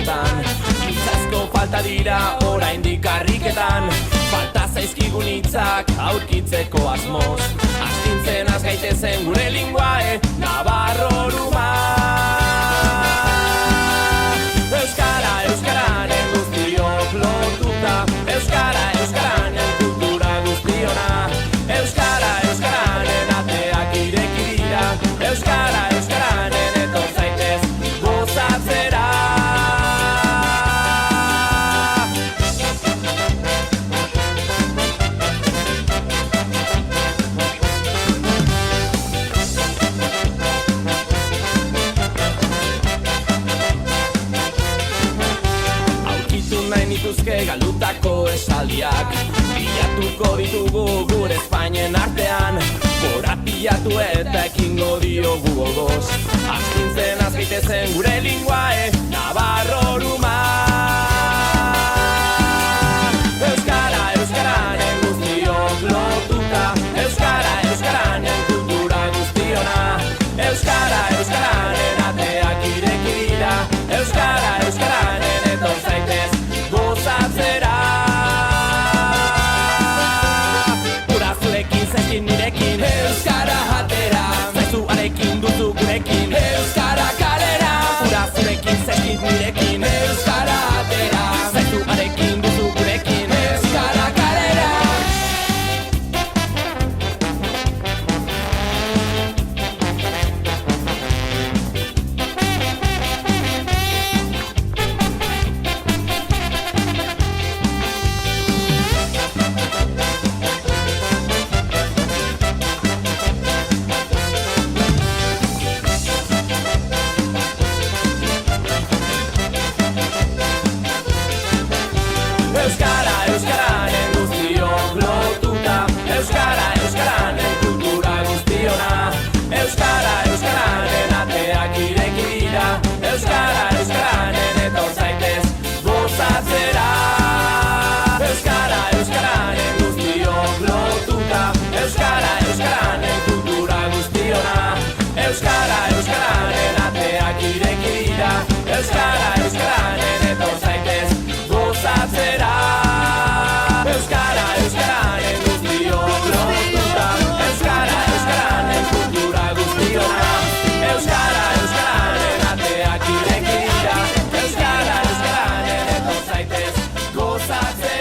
harrietan. Itzasko falta dira oraindik harriketan, falta zaizkigun hitzak aurkitzeko asmoz. Astintzen az gaitezen gure linguae, nabarroruma. Euskara, euskaranen guztiok lotuta, euskara, euskaranen kultura guztiona. Euskara, euskaranen ateak ireki dira, euskara, euskaranen etor zaitez gozatzera. Galutako esaldiak bilatuko ditugu gure Espainien artean, korapilatu eta ekingo diogu gogoz. Astintzen az gaitezen gure linguae, nabarroruma. Euskara, euskaranen guztiok lotuta, euskara, euskaranen kultura guztiona. Euskara, euskaranen ateak ireki dira, euskara, euskaranen etor zaitez gozatzera. Ura zurekin, zaizkin nirekin, euskara atera. Zaizu arekin duzu gurekin, euskara kalera. Ura zurekin, zaizkin nirekin, euskara atera. Zaizu arekin duzu gurekin, euskara kalera. Euskara, euskaranen guztiok lotuta, euskara, euskaranen kultura guztiona. Euskara, euskaranen ateak ireki dira, euskara, euskaranen etor zaitez gozatzera. Euskara, euskaranen guztiok lotuta, euskara, euskaranen kultura guztiona. Euskara, euskaranen ateak ireki dira, euskara, euskaranen etor zaitez gozatzera. Euskara, euskaranen guztiok lotuta, euskara, euskaranen kultura guztiona. Euskara, euskaranen ateak ireki dira, euskara, euskaranen etor zaitez gozatzera.